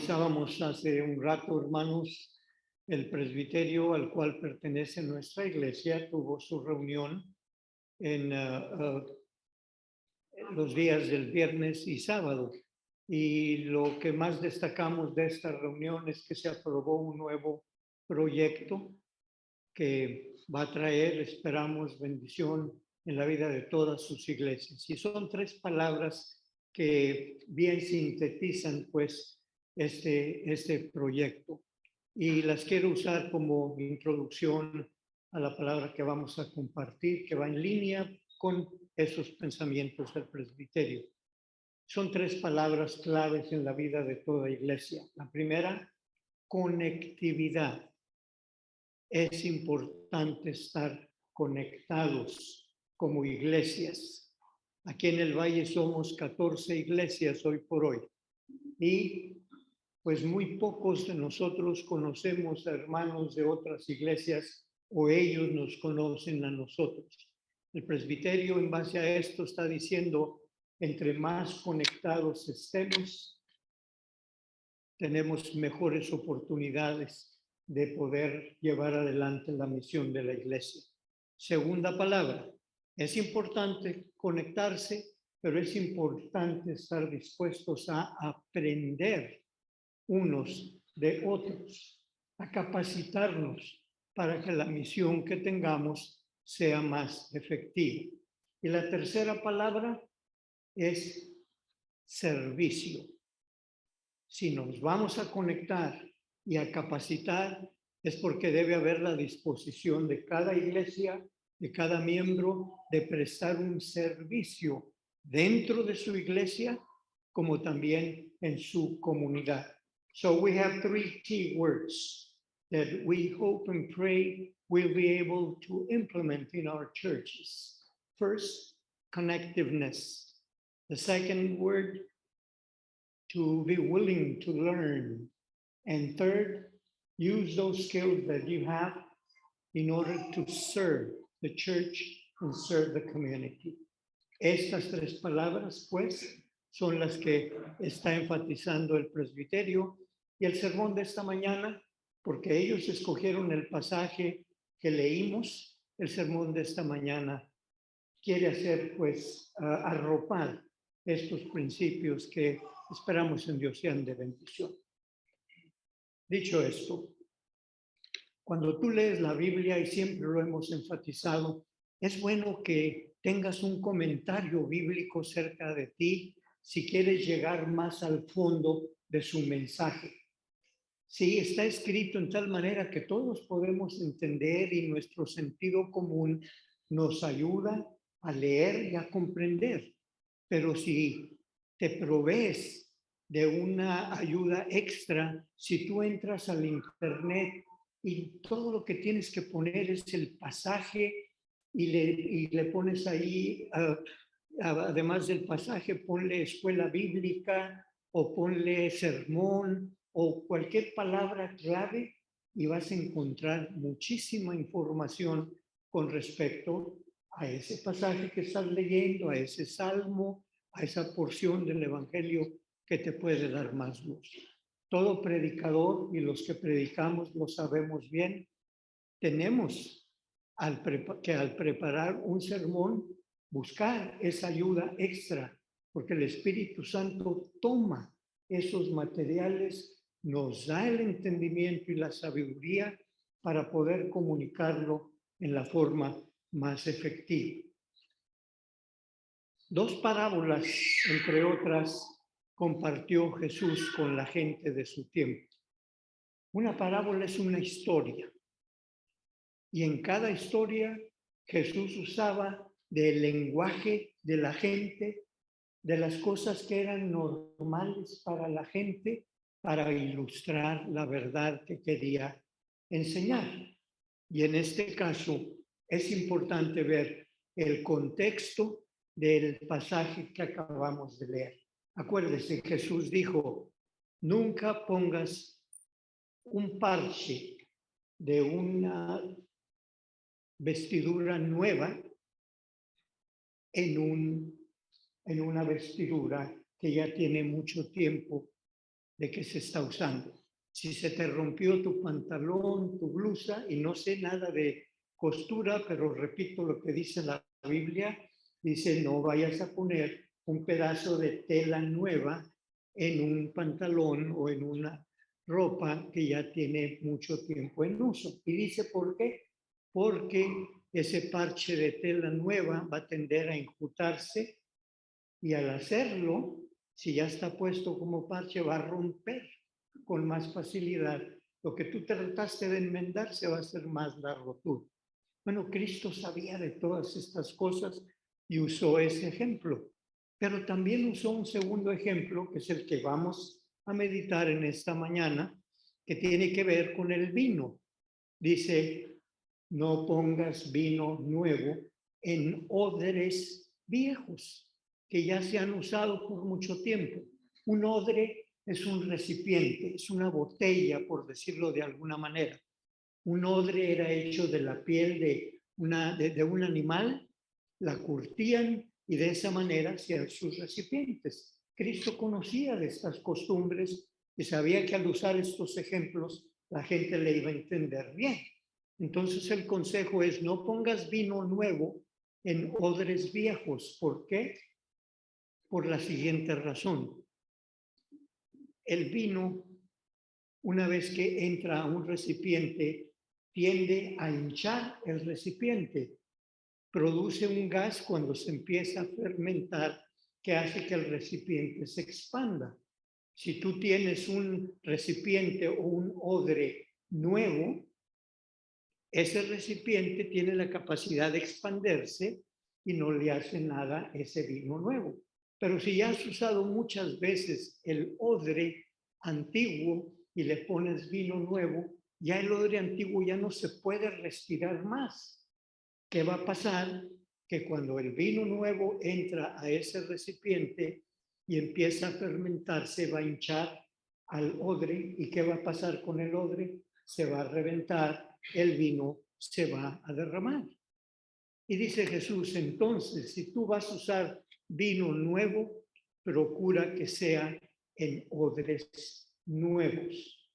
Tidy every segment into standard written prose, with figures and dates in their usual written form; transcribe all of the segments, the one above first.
Revisábamos hace un rato, hermanos, el presbiterio al cual pertenece nuestra iglesia tuvo su reunión en los días del viernes y sábado. Y lo que más destacamos de esta reunión es que se aprobó un nuevo proyecto que va a traer, esperamos, bendición en la vida de todas sus iglesias. Y son tres palabras que bien sintetizan, pues, este proyecto. Y las quiero usar como introducción a la palabra que vamos a compartir, que va en línea con esos pensamientos del presbiterio. Son tres palabras claves en la vida de toda iglesia. La primera, conectividad. Es importante estar conectados como iglesias. Aquí en el Valle somos 14 iglesias hoy por hoy. Y pues muy pocos de nosotros conocemos a hermanos de otras iglesias o ellos nos conocen a nosotros. El presbiterio en base a esto está diciendo, entre más conectados estemos, tenemos mejores oportunidades de poder llevar adelante la misión de la iglesia. Segunda palabra, es importante conectarse, pero es importante estar dispuestos a aprender unos de otros, a capacitarnos para que la misión que tengamos sea más efectiva. Y la tercera palabra es servicio. Si nos vamos a conectar y a capacitar, es porque debe haber la disposición de cada iglesia, de cada miembro, de prestar un servicio dentro de su iglesia, como también en su comunidad. So we have three key words that we hope and pray we'll be able to implement in our churches. First, connectiveness. The second word, to be willing to learn. And third, use those skills that you have in order to serve the church and serve the community. Estas tres palabras, pues, son las que está enfatizando el presbiterio y el sermón de esta mañana, porque ellos escogieron el pasaje que leímos. El sermón de esta mañana quiere hacer, pues, arropar estos principios que esperamos en Dios sean de bendición. Dicho esto, cuando tú lees la Biblia, y siempre lo hemos enfatizado, es bueno que tengas un comentario bíblico cerca de ti si quieres llegar más al fondo de su mensaje. Sí, está escrito en tal manera que todos podemos entender y nuestro sentido común nos ayuda a leer y a comprender. Pero si te provees de una ayuda extra, si tú entras al internet y todo lo que tienes que poner es el pasaje y le pones ahí, además del pasaje, ponle escuela bíblica o ponle sermón o cualquier palabra clave y vas a encontrar muchísima información con respecto a ese pasaje que estás leyendo, a ese salmo, a esa porción del Evangelio que te puede dar más luz. Todo predicador, y los que predicamos lo sabemos bien, tenemos que al preparar un sermón buscar esa ayuda extra, porque el Espíritu Santo toma esos materiales, nos da el entendimiento y la sabiduría para poder comunicarlo en la forma más efectiva. Dos parábolas, entre otras, compartió Jesús con la gente de su tiempo. Una parábola es una historia, y en cada historia Jesús usaba del lenguaje de la gente, de las cosas que eran normales para la gente, para ilustrar la verdad que quería enseñar. Y en este caso es importante ver el contexto del pasaje que acabamos de leer. Acuérdese, Jesús dijo, nunca pongas un parche de una vestidura nueva en, una vestidura que ya tiene mucho tiempo de qué se está usando. Si se te rompió tu pantalón, tu blusa, y no sé nada de costura, pero repito lo que dice la Biblia, dice no vayas a poner un pedazo de tela nueva en un pantalón o en una ropa que ya tiene mucho tiempo en uso. Y dice, ¿por qué? Porque ese parche de tela nueva va a tender a enjutarse y al hacerlo, si ya está puesto como parche, va a romper con más facilidad. Lo que tú trataste de enmendar se va a hacer más la rotura. Bueno, Cristo sabía de todas estas cosas y usó ese ejemplo, pero también usó un segundo ejemplo, que es el que vamos a meditar en esta mañana, que tiene que ver con el vino. Dice, no pongas vino nuevo en odres viejos que ya se han usado por mucho tiempo. Un odre es un recipiente, es una botella, por decirlo de alguna manera. Un odre era hecho de la piel de un animal, la curtían y de esa manera hacían sus recipientes. Cristo conocía de estas costumbres y sabía que al usar estos ejemplos la gente le iba a entender bien. Entonces el consejo es no pongas vino nuevo en odres viejos. ¿Por qué? Por la siguiente razón. El vino, una vez que entra a un recipiente, tiende a hinchar el recipiente. Produce un gas cuando se empieza a fermentar que hace que el recipiente se expanda. Si tú tienes un recipiente o un odre nuevo, ese recipiente tiene la capacidad de expandirse y no le hace nada ese vino nuevo. Pero si ya has usado muchas veces el odre antiguo y le pones vino nuevo, ya el odre antiguo ya no se puede respirar más. ¿Qué va a pasar? Que cuando el vino nuevo entra a ese recipiente y empieza a fermentarse, va a hinchar al odre. ¿Y qué va a pasar con el odre? Se va a reventar, el vino se va a derramar. Y dice Jesús, entonces, si tú vas a usar vino nuevo, procura que sea en odres nuevos.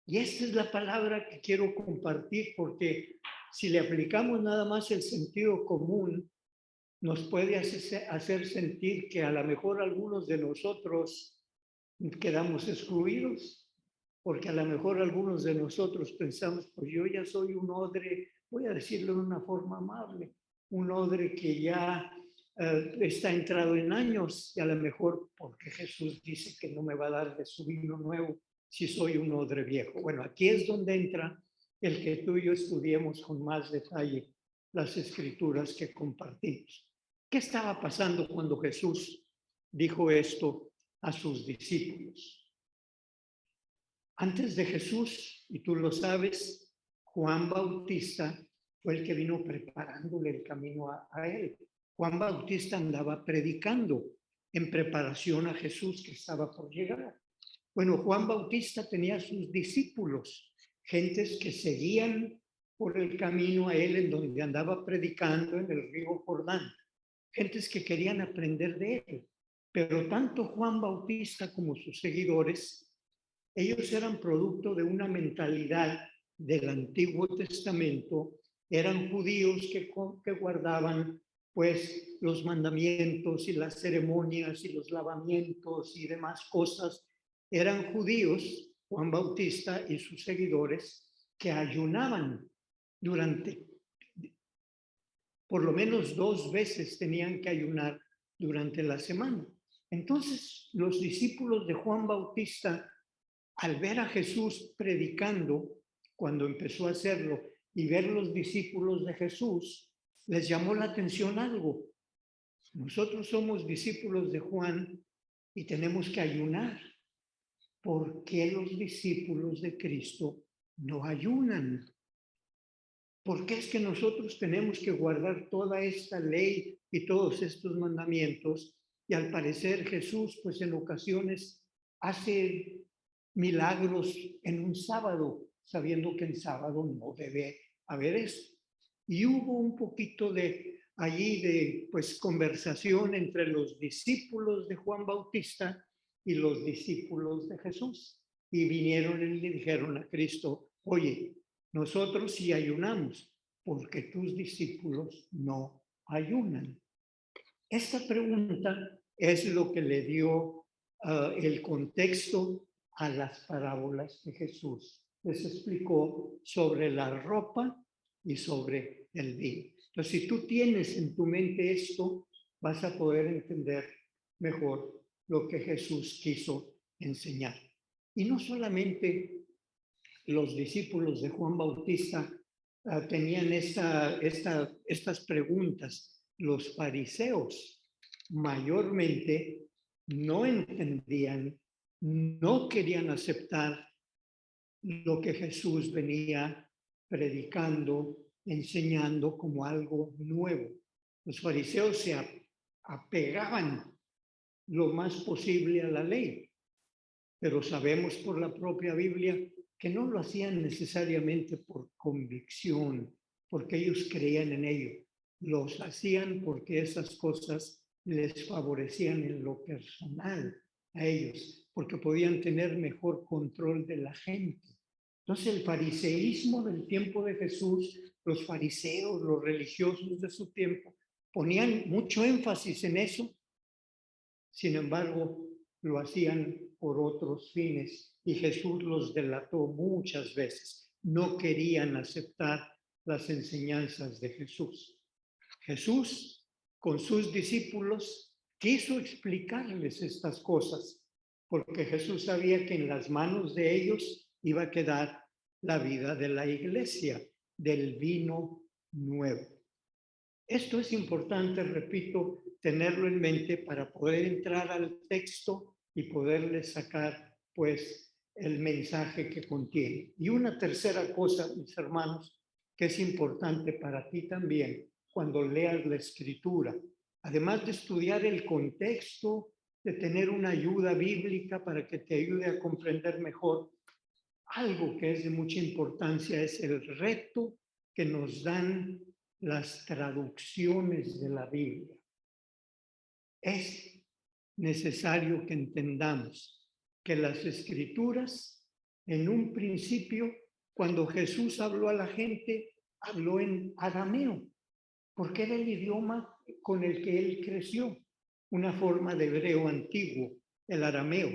Y esta es la palabra que quiero compartir porque si le aplicamos nada más el sentido común, nos puede hacer sentir que a lo mejor algunos de nosotros quedamos excluidos, porque a lo mejor algunos de nosotros pensamos, pues yo ya soy un odre, voy a decirlo de una forma amable, un odre que ya está entrado en años y a lo mejor porque Jesús dice que no me va a dar de su vino nuevo si soy un odre viejo. Bueno, aquí es donde entra el que tú y yo estudiemos con más detalle las escrituras que compartimos. ¿Qué estaba pasando cuando Jesús dijo esto a sus discípulos? Antes de Jesús, y tú lo sabes, Juan Bautista fue el que vino preparándole el camino a él. Juan Bautista andaba predicando en preparación a Jesús que estaba por llegar. Bueno, Juan Bautista tenía sus discípulos, gentes que seguían por el camino a él en donde andaba predicando en el río Jordán, gentes que querían aprender de él. Pero tanto Juan Bautista como sus seguidores, ellos eran producto de una mentalidad del Antiguo Testamento, eran judíos que guardaban pues los mandamientos y las ceremonias y los lavamientos y demás cosas. Eran judíos, Juan Bautista y sus seguidores, que ayunaban durante, por lo menos 2 veces tenían que ayunar durante la semana. Entonces, los discípulos de Juan Bautista, al ver a Jesús predicando, cuando empezó a hacerlo, y ver los discípulos de Jesús, les llamó la atención algo. Nosotros somos discípulos de Juan y tenemos que ayunar. ¿Por qué los discípulos de Cristo no ayunan? ¿Por qué es que nosotros tenemos que guardar toda esta ley y todos estos mandamientos? Y al parecer Jesús, pues en ocasiones hace milagros en un sábado, sabiendo que en sábado no debe haber eso. Y hubo un poquito de allí de pues conversación entre los discípulos de Juan Bautista y los discípulos de Jesús. Y vinieron y le dijeron a Cristo, oye, nosotros sí ayunamos, porque tus discípulos no ayunan. Esta pregunta es lo que le dio el contexto a las parábolas que Jesús les explicó sobre la ropa y sobre el vino. Entonces, si tú tienes en tu mente esto, vas a poder entender mejor lo que Jesús quiso enseñar. Y no solamente los discípulos de Juan Bautista tenían estas preguntas. Los fariseos mayormente no entendían, no querían aceptar lo que Jesús venía predicando, enseñando como algo nuevo. Los fariseos se apegaban lo más posible a la ley, pero sabemos por la propia Biblia que no lo hacían necesariamente por convicción, porque ellos creían en ello. Los hacían porque esas cosas les favorecían en lo personal a ellos, porque podían tener mejor control de la gente. Entonces el fariseísmo del tiempo de Jesús, los fariseos, los religiosos de su tiempo, ponían mucho énfasis en eso. Sin embargo, lo hacían por otros fines y Jesús los delató muchas veces. No querían aceptar las enseñanzas de Jesús. Jesús, con sus discípulos, quiso explicarles estas cosas, porque Jesús sabía que en las manos de ellos iba a quedar la vida de la iglesia, del vino nuevo. Esto es importante, repito, tenerlo en mente para poder entrar al texto y poderle sacar, pues, el mensaje que contiene. Y una tercera cosa, mis hermanos, que es importante para ti también cuando leas la escritura, además de estudiar el contexto, de tener una ayuda bíblica para que te ayude a comprender mejor, algo que es de mucha importancia es el reto que nos dan las traducciones de la Biblia. Es necesario que entendamos que las escrituras, en un principio, cuando Jesús habló a la gente, habló en arameo, porque era el idioma con el que él creció, una forma de hebreo antiguo, el arameo.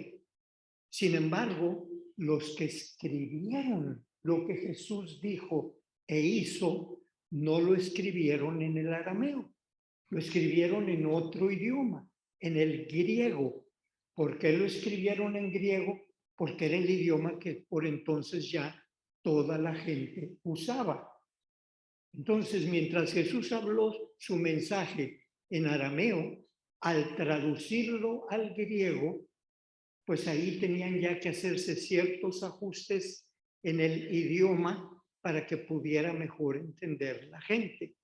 Sin embargo, los que escribieron lo que Jesús dijo e hizo, no lo escribieron en el arameo, lo escribieron en otro idioma, en el griego. ¿Por qué lo escribieron en griego? Porque era el idioma que por entonces ya toda la gente usaba. Entonces, mientras Jesús habló su mensaje en arameo, al traducirlo al griego, pues ahí tenían ya que hacerse ciertos ajustes en el idioma para que pudiera mejor entender la gente.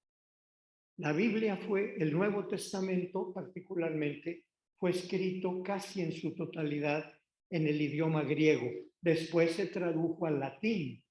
La Biblia el Nuevo Testamento particularmente, fue escrito casi en su totalidad en el idioma griego. Después se tradujo al latín.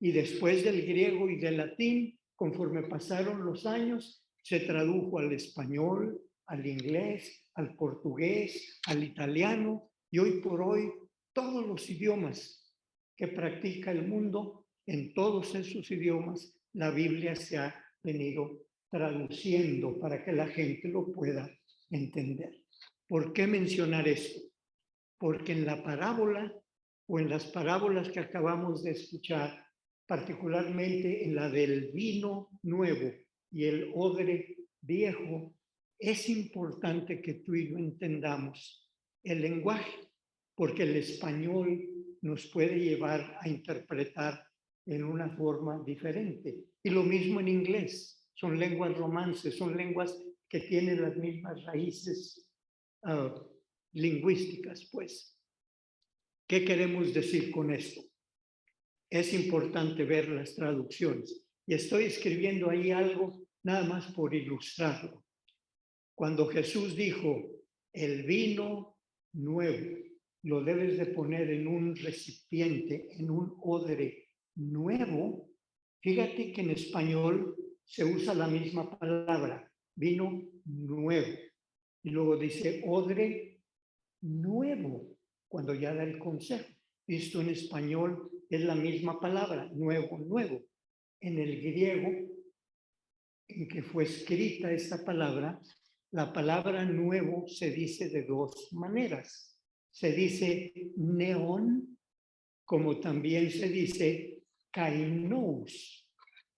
Y después del griego y del latín, conforme pasaron los años, se tradujo al español, al inglés, al portugués, al italiano, y hoy por hoy todos los idiomas que practica el mundo, en todos esos idiomas, la Biblia se ha venido traduciendo para que la gente lo pueda entender. ¿Por qué mencionar esto? Porque en la parábola o en las parábolas que acabamos de escuchar, particularmente en la del vino nuevo y el odre viejo, es importante que tú y yo entendamos el lenguaje, porque el español nos puede llevar a interpretar en una forma diferente. Y lo mismo en inglés, son lenguas romances, son lenguas que tienen las mismas raíces lingüísticas, pues. ¿Qué queremos decir con esto? Es importante ver las traducciones. Y estoy escribiendo ahí algo nada más por ilustrarlo. Cuando Jesús dijo, el vino nuevo, lo debes de poner en un recipiente, en un odre nuevo. Fíjate que en español se usa la misma palabra, vino nuevo. Y luego dice odre nuevo, cuando ya da el consejo. Esto en español es la misma palabra, nuevo, nuevo. En el griego en que fue escrita esta palabra, la palabra nuevo se dice de dos maneras. Se dice neón, como también se dice kainos.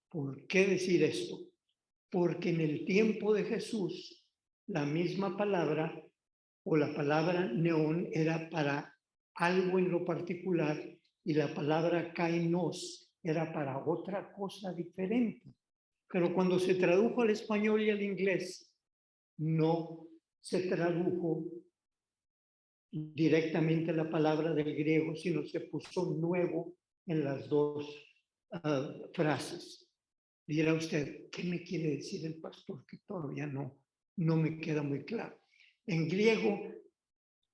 ¿Por qué decir esto? Porque en el tiempo de Jesús, la misma palabra o la palabra neón era para algo en lo particular y la palabra kainos era para otra cosa diferente. Pero cuando se tradujo al español y al inglés, no se tradujo directamente la palabra del griego, sino se puso nuevo en las dos frases. Dirá usted, ¿qué me quiere decir el pastor? Que todavía no me queda muy claro. En griego,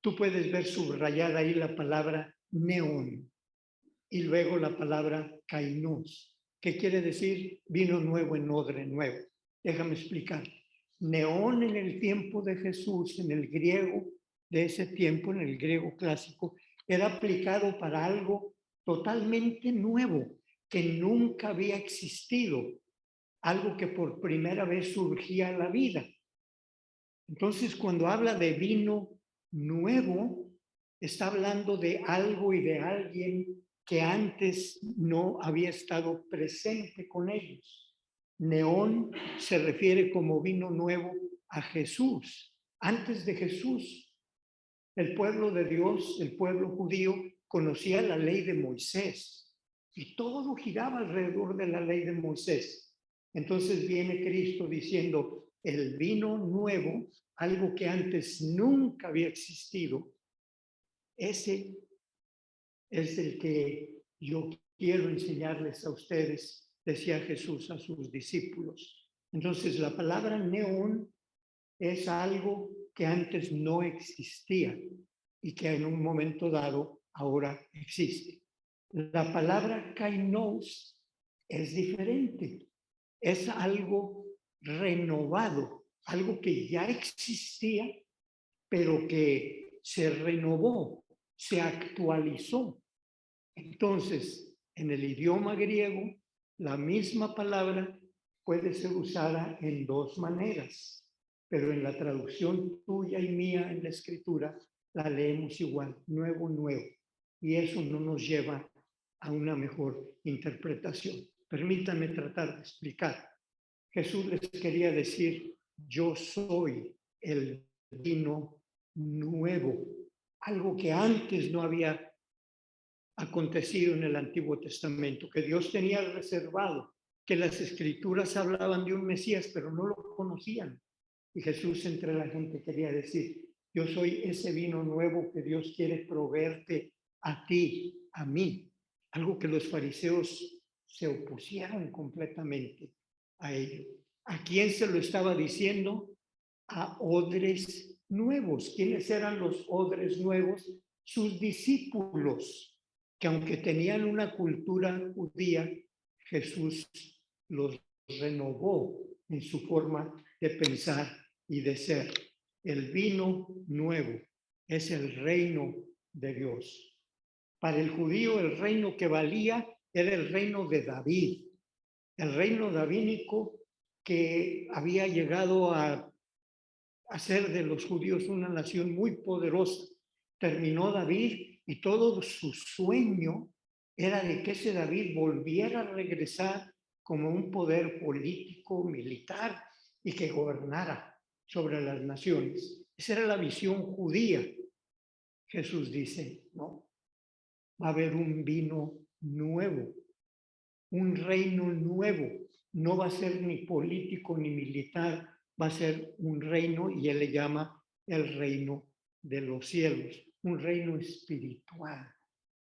tú puedes ver subrayada ahí la palabra neón y luego la palabra kainos. ¿Qué quiere decir? Vino nuevo en odre nuevo. Déjame explicar. Neón en el tiempo de Jesús, en el griego de ese tiempo, en el griego clásico, era aplicado para algo totalmente nuevo, que nunca había existido, algo que por primera vez surgía a la vida. Entonces, cuando habla de vino nuevo, está hablando de algo y de alguien que antes no había estado presente con ellos. Neón se refiere como vino nuevo a Jesús. Antes de Jesús, el pueblo de Dios, el pueblo judío, conocía la ley de Moisés y todo giraba alrededor de la ley de Moisés. Entonces viene Cristo diciendo, el vino nuevo, algo que antes nunca había existido, ese es el que yo quiero enseñarles a ustedes, decía Jesús a sus discípulos. Entonces la palabra neón es algo que antes no existía y que en un momento dado ahora existe. La palabra kainos es diferente, es algo renovado, algo que ya existía, pero que se renovó, se actualizó. Entonces, en el idioma griego, la misma palabra puede ser usada en dos maneras, pero en la traducción tuya y mía en la escritura la leemos igual, nuevo, nuevo. Y eso no nos lleva a una mejor interpretación. Permítanme tratar de explicar. Jesús les quería decir, yo soy el vino nuevo, algo que antes no había acontecido en el Antiguo Testamento, que Dios tenía reservado, que las escrituras hablaban de un Mesías, pero no lo conocían. Y Jesús entre la gente quería decir, yo soy ese vino nuevo que Dios quiere proveerte a ti, a mí. Algo que los fariseos se opusieron completamente a ello. ¿A quién se lo estaba diciendo? A odres nuevos. ¿Quiénes eran los odres nuevos? Sus discípulos, que aunque tenían una cultura judía, Jesús los renovó en su forma de pensar y de ser. El vino nuevo es el reino de Dios. Para el judío, el reino que valía era el reino de David, el reino davídico que había llegado a hacer de los judíos una nación muy poderosa. Terminó David y todo su sueño era de que ese David volviera a regresar como un poder político, militar y que gobernara sobre las naciones. Esa era la visión judía. Jesús dice, no, va a haber un vino nuevo, un reino nuevo. No va a ser ni político ni militar, va a ser un reino, y él le llama el reino de los cielos, un reino espiritual.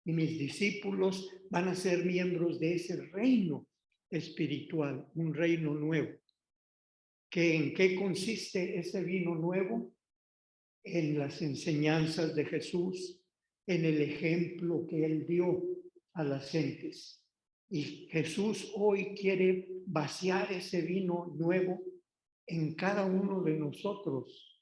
Y mis discípulos van a ser miembros de ese reino espiritual, un reino nuevo. ¿En qué consiste ese vino nuevo? En las enseñanzas de Jesús, en el ejemplo que él dio a las gentes. Y Jesús hoy quiere vaciar ese vino nuevo en cada uno de nosotros,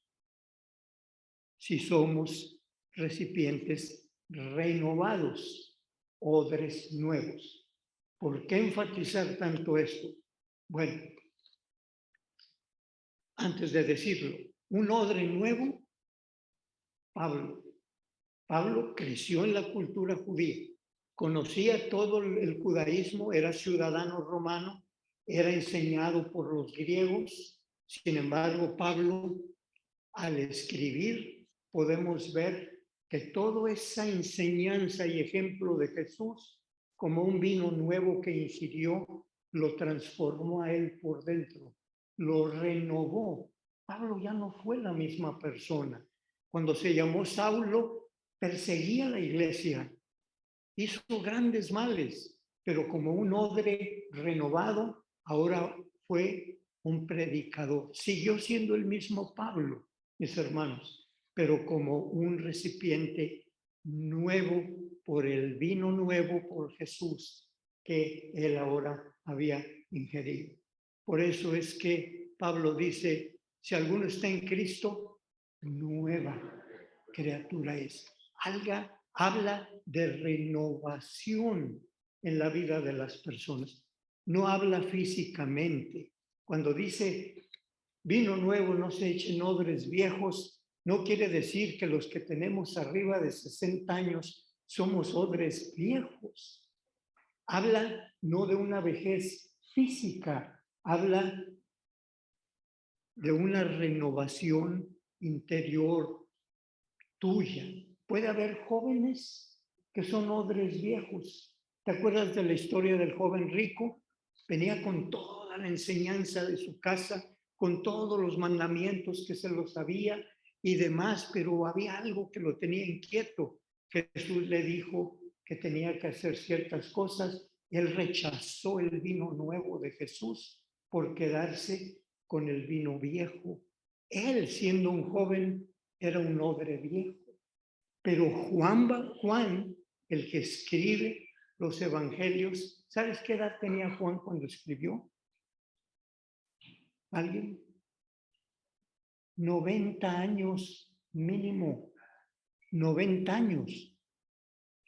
si somos recipientes renovados, odres nuevos. ¿Por qué enfatizar tanto esto? Bueno, antes de decirlo, un odre nuevo, Pablo. Pablo creció en la cultura judía, conocía todo el judaísmo, era ciudadano romano, era enseñado por los griegos. Sin embargo, Pablo, al escribir, podemos ver que toda esa enseñanza y ejemplo de Jesús, como un vino nuevo que ingirió, lo transformó a él por dentro, lo renovó. Pablo ya no fue la misma persona. Cuando se llamó Saulo, perseguía a la iglesia, hizo grandes males, pero como un odre renovado, ahora fue un predicador. Siguió siendo el mismo Pablo, mis hermanos, pero como un recipiente nuevo por el vino nuevo por Jesús que él ahora había ingerido. Por eso es que Pablo dice, si alguno está en Cristo, nueva criatura es. Habla de renovación en la vida de las personas. No habla físicamente. Cuando dice vino nuevo, no se echen odres viejos, no quiere decir que los que tenemos arriba de 60 años somos odres viejos. Habla no de una vejez física, habla de una renovación interior tuya. Puede haber jóvenes que son odres viejos. ¿Te acuerdas de la historia del joven rico? Venía con toda la enseñanza de su casa, con todos los mandamientos que se los sabía y demás, pero había algo que lo tenía inquieto. Jesús le dijo que tenía que hacer ciertas cosas. Él rechazó el vino nuevo de Jesús por quedarse con el vino viejo. Él, siendo un joven, era un odre viejo. Pero Juan, el que escribe los evangelios, ¿sabes qué edad tenía Juan cuando escribió? ¿Alguien? 90 años mínimo. 90 años.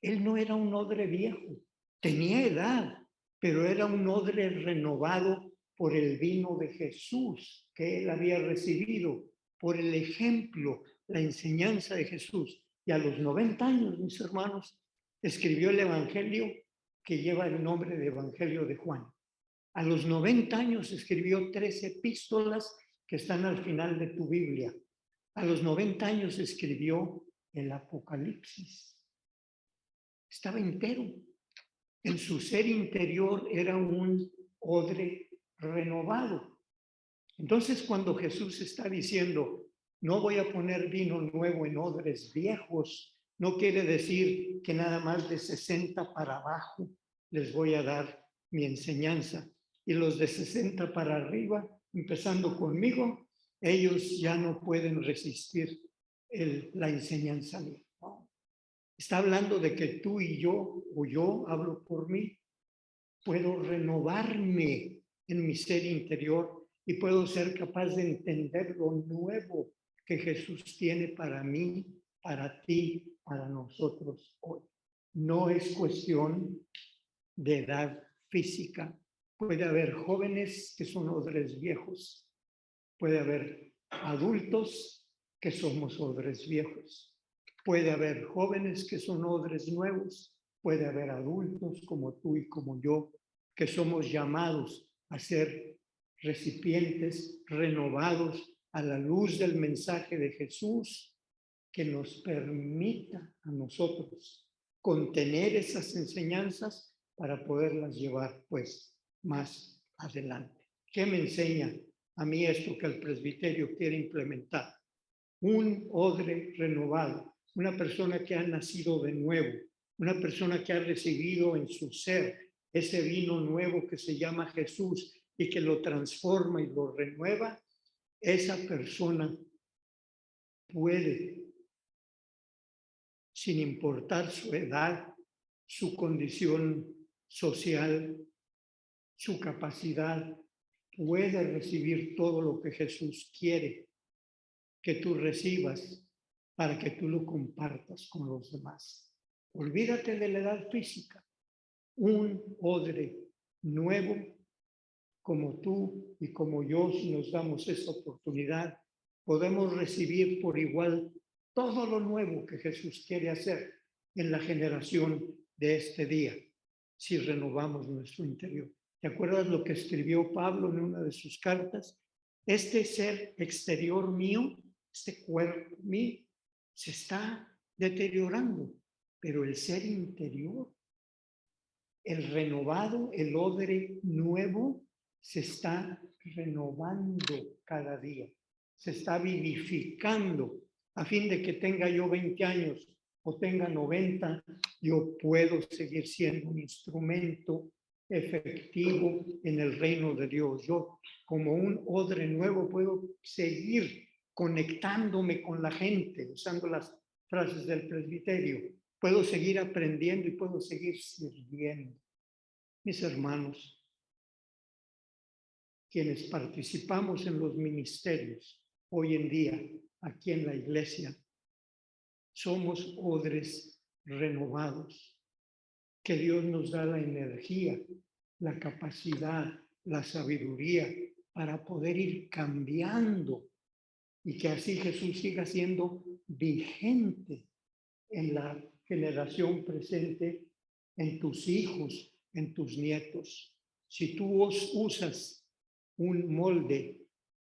Él no era un odre viejo. Tenía edad, pero era un odre renovado por el vino de Jesús que él había recibido, por el ejemplo, la enseñanza de Jesús. Y a los 90 años, mis hermanos, escribió el Evangelio que lleva el nombre de Evangelio de Juan. A los 90 años escribió 3 epístolas que están al final de tu Biblia. A los 90 años escribió el Apocalipsis. Estaba entero. En su ser interior era un odre renovado. Entonces, cuando Jesús está diciendo, no voy a poner vino nuevo en odres viejos, no quiere decir que nada más de 60 para abajo les voy a dar mi enseñanza. Y los de 60 para arriba, empezando conmigo, ellos ya no pueden resistir la enseñanza mía. ¿No? Está hablando de que tú y yo, o yo hablo por mí, puedo renovarme en mi ser interior y puedo ser capaz de entender lo nuevo que Jesús tiene para mí, para ti, para nosotros hoy. No es cuestión de edad física. Puede haber jóvenes que son odres viejos. Puede haber adultos que somos odres viejos. Puede haber jóvenes que son odres nuevos. Puede haber adultos como tú y como yo que somos llamados a ser recipientes renovados a la luz del mensaje de Jesús que nos permita a nosotros contener esas enseñanzas para poderlas llevar pues más adelante. ¿Qué me enseña a mí esto que el presbiterio quiere implementar? Un odre renovado, una persona que ha nacido de nuevo, una persona que ha recibido en su ser ese vino nuevo que se llama Jesús y que lo transforma y lo renueva. Esa persona puede, sin importar su edad, su condición social, su capacidad, puede recibir todo lo que Jesús quiere que tú recibas para que tú lo compartas con los demás. Olvídate de la edad física. Un odre nuevo, como tú y como yo, si nos damos esa oportunidad, podemos recibir por igual todo lo nuevo que Jesús quiere hacer en la generación de este día, si renovamos nuestro interior. ¿Te acuerdas lo que escribió Pablo en una de sus cartas? Este ser exterior mío, este cuerpo mío, se está deteriorando, pero el ser interior, el renovado, el odre nuevo, se está renovando cada día, se está vivificando, a fin de que tenga yo 20 años o tenga 90, yo puedo seguir siendo un instrumento efectivo en el reino de Dios. Yo, como un odre nuevo, puedo seguir conectándome con la gente, usando las frases del presbiterio. Puedo seguir aprendiendo y puedo seguir sirviendo. Mis hermanos, quienes participamos en los ministerios hoy en día aquí en la iglesia, somos odres renovados, que Dios nos da la energía, la capacidad, la sabiduría para poder ir cambiando y que así Jesús siga siendo vigente en la generación presente, en tus hijos, en tus nietos. Si tú usas un molde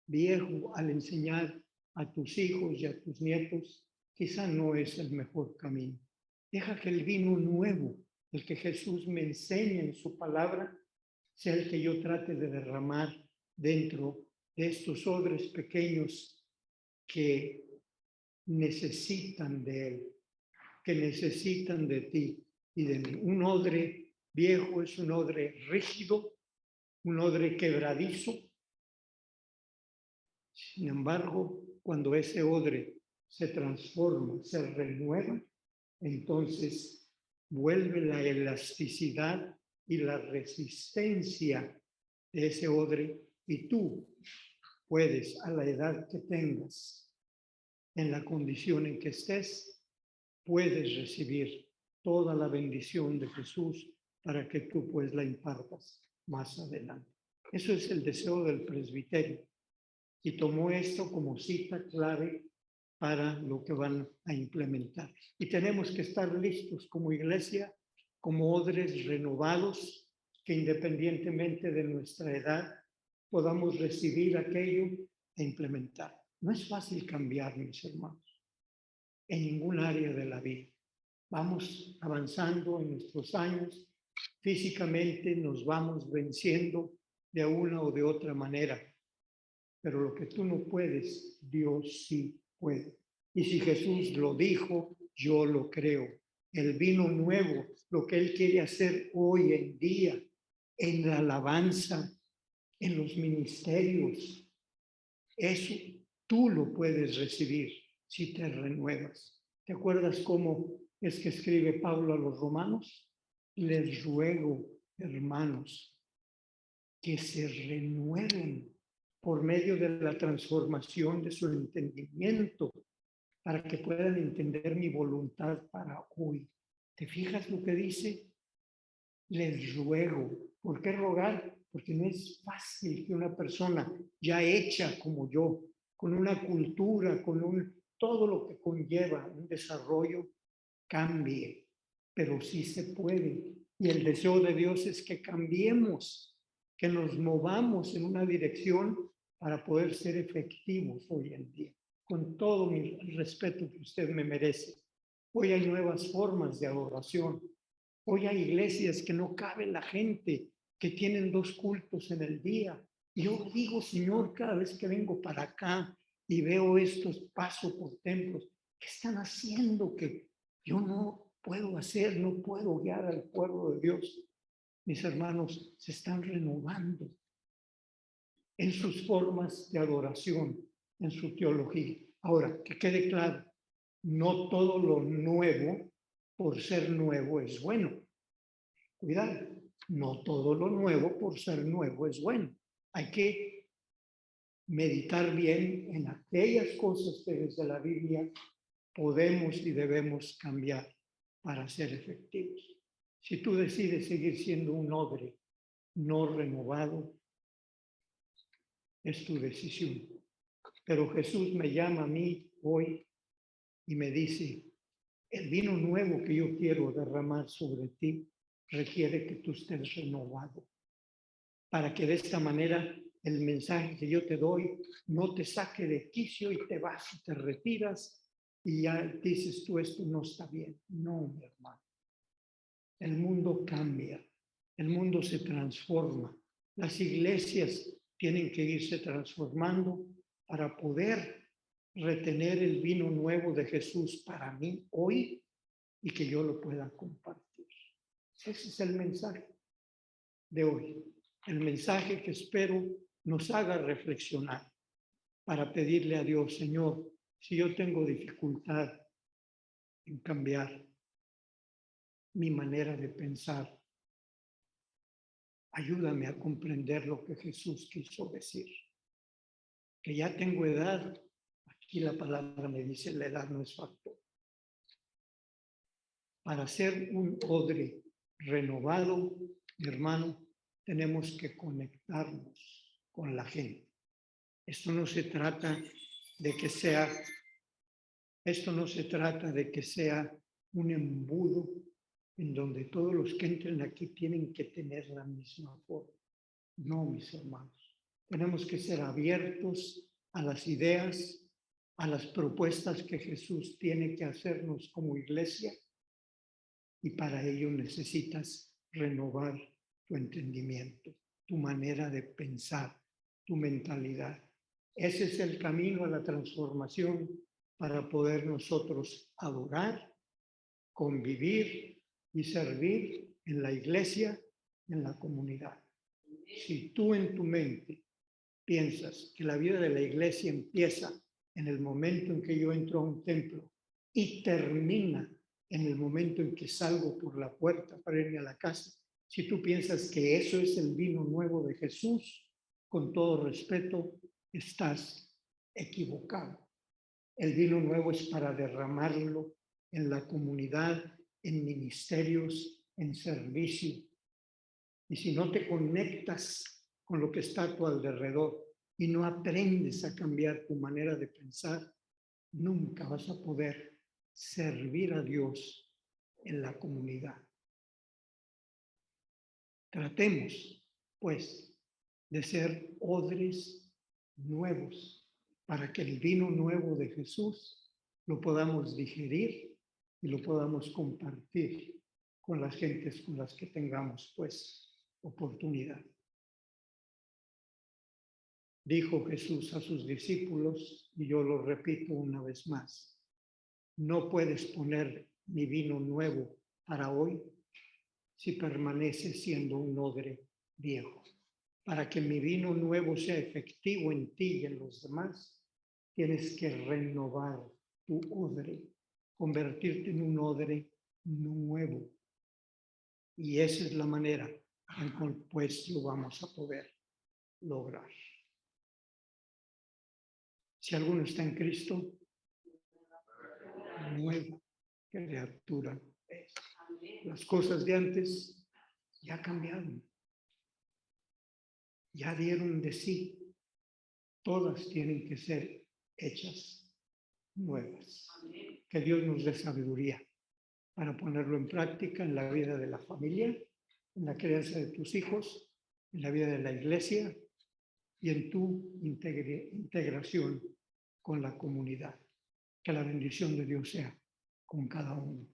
viejo al enseñar a tus hijos y a tus nietos, quizá no es el mejor camino. Deja que el vino nuevo, el que Jesús me enseña en su palabra, sea el que yo trate de derramar dentro de estos odres pequeños que necesitan de Él, que necesitan de ti y de mí. Un odre viejo es un odre rígido, un odre quebradizo. Sin embargo, cuando ese odre se transforma, se renueva, entonces vuelve la elasticidad y la resistencia de ese odre y tú puedes, a la edad que tengas, en la condición en que estés, puedes recibir toda la bendición de Jesús para que tú pues la impartas más adelante. Eso es el deseo del presbiterio. Y tomó esto como cita clave para lo que van a implementar. Y tenemos que estar listos como iglesia, como odres renovados, que independientemente de nuestra edad podamos recibir aquello e implementar. No es fácil cambiar, mis hermanos, en ningún área de la vida. Vamos avanzando en nuestros años, físicamente nos vamos venciendo de una o de otra manera. Pero lo que tú no puedes, Dios sí puede. Y si Jesús lo dijo, yo lo creo. El vino nuevo, lo que Él quiere hacer hoy en día, en la alabanza, en los ministerios, eso tú lo puedes recibir si te renuevas. ¿Te acuerdas cómo es que escribe Pablo a los romanos? Les ruego, hermanos, que se renueven por medio de la transformación de su entendimiento, para que puedan entender mi voluntad para hoy. ¿Te fijas lo que dice? Les ruego. ¿Por qué rogar? Porque no es fácil que una persona ya hecha como yo, con una cultura, todo lo que conlleva un desarrollo, cambie. Pero sí se puede. Y el deseo de Dios es que cambiemos, que nos movamos en una dirección para poder ser efectivos hoy en día, con todo el respeto que usted me merece. Hoy hay nuevas formas de adoración. Hoy hay iglesias que no cabe la gente, que tienen 2 cultos en el día. Y yo digo, Señor, cada vez que vengo para acá y veo estos, paso por templos, ¿qué están haciendo que yo no puedo hacer, no puedo guiar al pueblo de Dios? Mis hermanos, se están renovando en sus formas de adoración, en su teología. Ahora, que quede claro, no todo lo nuevo, por ser nuevo, es bueno. Cuidado, no todo lo nuevo, por ser nuevo, es bueno. Hay que meditar bien en aquellas cosas que desde la Biblia podemos y debemos cambiar para ser efectivos. Si tú decides seguir siendo un odre no renovado, es tu decisión. Pero Jesús me llama a mí hoy y me dice, el vino nuevo que yo quiero derramar sobre ti requiere que tú estés renovado, para que de esta manera el mensaje que yo te doy no te saque de quicio y te vas y te retiras y ya dices tú, esto no está bien. No, mi hermano. El mundo cambia, el mundo se transforma. Las iglesias tienen que irse transformando para poder retener el vino nuevo de Jesús para mí hoy y que yo lo pueda compartir. Ese es el mensaje de hoy. El mensaje que espero nos haga reflexionar para pedirle a Dios, Señor, si yo tengo dificultad en cambiar mi manera de pensar, ayúdame a comprender lo que Jesús quiso decir. Que ya tengo edad, aquí la palabra me dice, la edad no es factor. Para ser un odre renovado, mi hermano, tenemos que conectarnos con la gente. Esto no se trata de que sea un embudo en donde todos los que entren aquí tienen que tener la misma forma. No, mis hermanos. Tenemos que ser abiertos a las ideas, a las propuestas que Jesús tiene que hacernos como iglesia, y para ello necesitas renovar tu entendimiento, tu manera de pensar, tu mentalidad. Ese es el camino a la transformación para poder nosotros adorar, convivir y servir en la iglesia, en la comunidad. Si tú en tu mente piensas que la vida de la iglesia empieza en el momento en que yo entro a un templo y termina en el momento en que salgo por la puerta para irme a la casa, si tú piensas que eso es el vino nuevo de Jesús, con todo respeto, estás equivocado. El vino nuevo es para derramarlo en la comunidad, en ministerios, en servicio. Y si no te conectas con lo que está a tu alrededor y no aprendes a cambiar tu manera de pensar, nunca vas a poder servir a Dios en la comunidad. Tratemos, pues, de ser odres nuevos para que el vino nuevo de Jesús lo podamos digerir y lo podamos compartir con las gentes con las que tengamos, pues, oportunidad. Dijo Jesús a sus discípulos, y yo lo repito una vez más, no puedes poner mi vino nuevo para hoy si permanece siendo un odre viejo. Para que mi vino nuevo sea efectivo en ti y en los demás, tienes que renovar tu odre, convertirte en un odre nuevo. Y esa es la manera en que pues lo vamos a poder lograr. Si alguno está en Cristo, nueva criatura es. Las cosas de antes ya cambiaron, ya dieron de sí. Todas tienen que ser hechas nuevas. Que Dios nos dé sabiduría para ponerlo en práctica en la vida de la familia, en la crianza de tus hijos, en la vida de la iglesia y en tu integración con la comunidad. Que la bendición de Dios sea con cada uno.